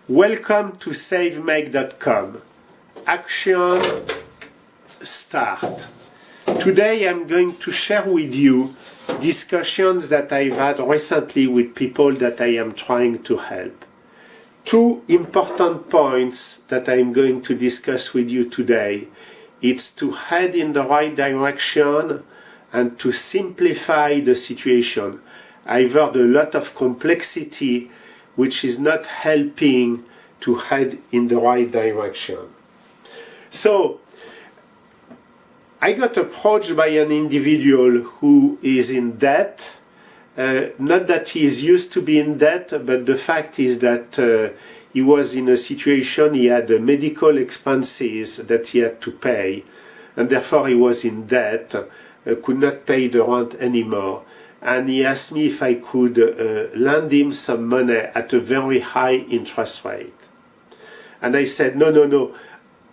Welcome to savemake.com. Action start. Today I'm going to share with you discussions that I've had recently with people that I am trying to help. Two important points that I'm going to discuss with you today. It's to head in the right direction and to simplify the situation. I've heard a lot of complexity which is not helping to head in the right direction. So, I got approached by an individual who is in debt. Not that he is used to be in debt, but the fact is that he was in a situation, he had medical expenses that he had to pay, and therefore he was in debt, could not pay the rent anymore. And he asked me if I could lend him some money at a very high interest rate. And I said, no,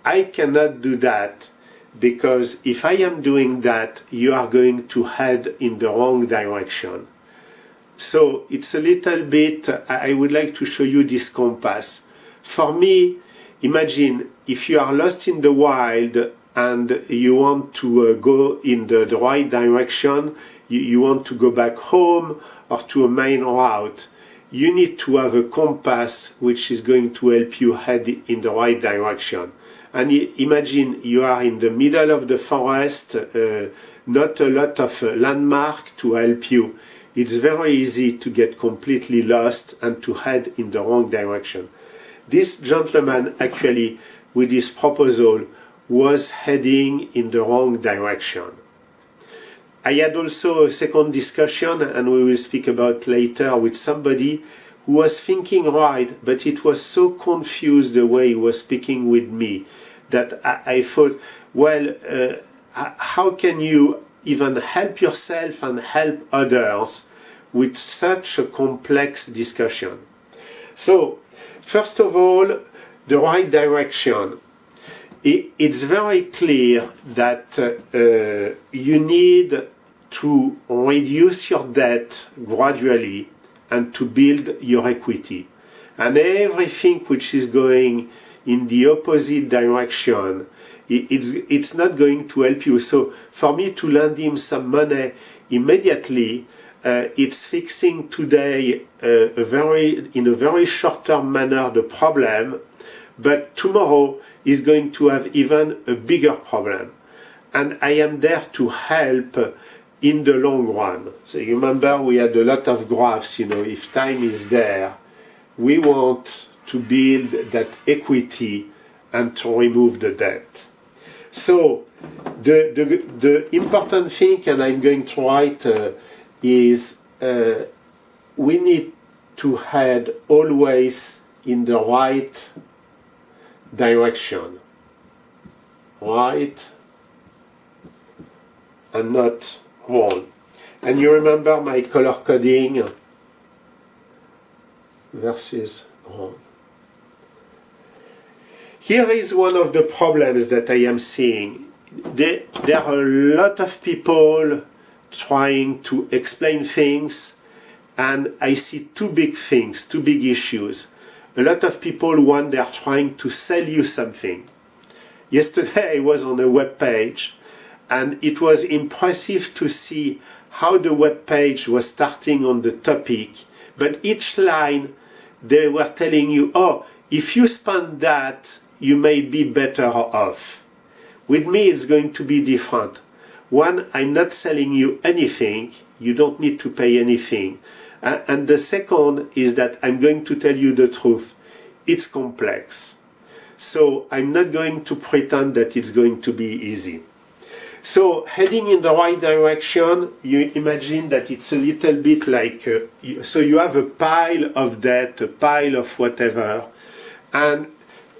I cannot do that, because if I am doing that, you are going to head in the wrong direction. So it's a little bit, I would like to show you this compass. For me, imagine if you are lost in the wild and you want to go in the right direction, you want to go back home or to a main route, you need to have a compass which is going to help you head in the right direction. And imagine you are in the middle of the forest, not a lot of landmark to help you. It's very easy to get completely lost and to head in the wrong direction. This gentleman actually, with his proposal, was heading in the wrong direction. I had also a second discussion, and we will speak about later, with somebody who was thinking right, but it was so confused the way he was speaking with me that I thought, well, how can you even help yourself and help others with such a complex discussion? So, first of all, the right direction. It's very clear that you need to reduce your debt gradually and to build your equity. And everything which is going in the opposite direction, it's not going to help you. So for me to lend him some money immediately, it's fixing today in a very short-term manner the problem, but tomorrow is going to have even a bigger problem. And I am there to help in the long run. So you remember we had a lot of graphs, if time is there, we want to build that equity and to remove the debt. So the important thing, and I'm going to write, is we need to head always in the right direction. Right and not wrong. And you remember my color coding versus wrong. Here is one of the problems that I am seeing. There are a lot of people trying to explain things, and I see two big things, two big issues. A lot of people, one, they are trying to sell you something. Yesterday I was on a web page, and it was impressive to see how the web page was starting on the topic, but each line they were telling you, oh, if you spend that, you may be better off. With me it's going to be different. One, I'm not selling you anything, you don't need to pay anything. And the second is that I'm going to tell you the truth. It's complex. So I'm not going to pretend that it's going to be easy. So heading in the right direction, you imagine that it's a little bit like, so you have a pile of debt, a pile of whatever, and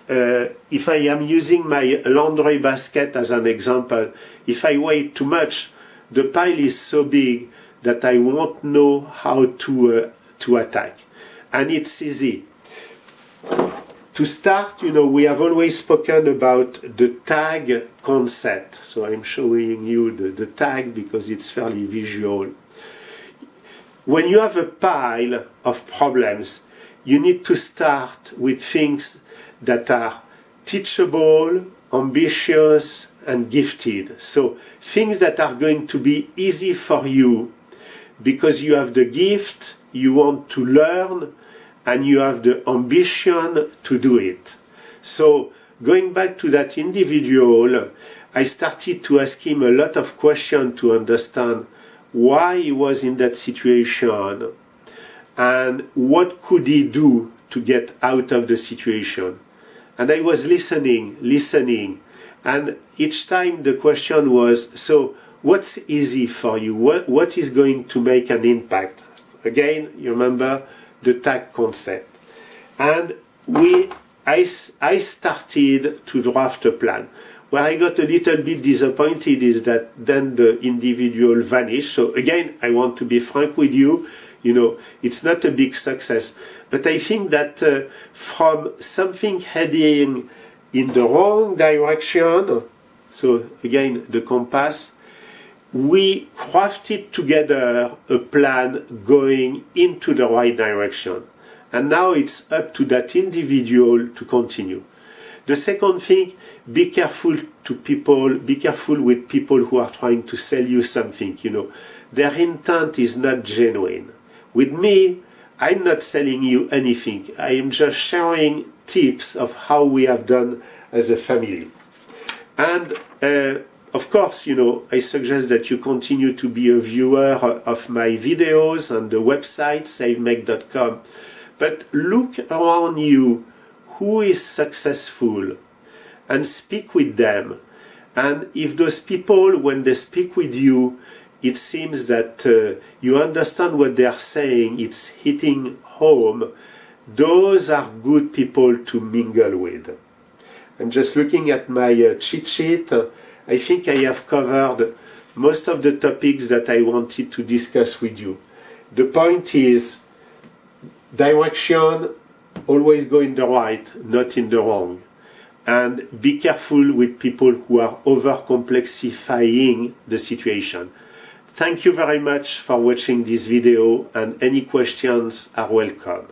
if I am using my laundry basket as an example, if I weigh too much, the pile is so big that I won't know how to attack. And it's easy. To start, we have always spoken about the tag concept. So I'm showing you the tag because it's fairly visual. When you have a pile of problems, you need to start with things that are teachable, ambitious, and gifted. So things that are going to be easy for you because you have the gift, you want to learn, and you have the ambition to do it. So going back to that individual, I started to ask him a lot of questions to understand why he was in that situation and what could he do to get out of the situation. And I was listening, and each time the question was, so what's easy for you? What is going to make an impact? Again, you remember the tag concept. And I started to draft a plan. Where I got a little bit disappointed is that then the individual vanished. So again, I want to be frank with you, it's not a big success. But I think that from something heading in the wrong direction, so again, the compass, we crafted together a plan going into the right direction. And now it's up to that individual to continue. The second thing, be careful with people who are trying to sell you something, Their intent is not genuine. With me, I'm not selling you anything. I am just sharing tips of how we have done as a family. And of course, I suggest that you continue to be a viewer of my videos on the website, savemake.com. But look around you who is successful and speak with them. And if those people, when they speak with you, it seems that you understand what they are saying, it's hitting home, those are good people to mingle with. I'm just looking at my cheat sheet. I think I have covered most of the topics that I wanted to discuss with you. The point is, direction, always go in the right, not in the wrong. And be careful with people who are over-complexifying the situation. Thank you very much for watching this video, and any questions are welcome.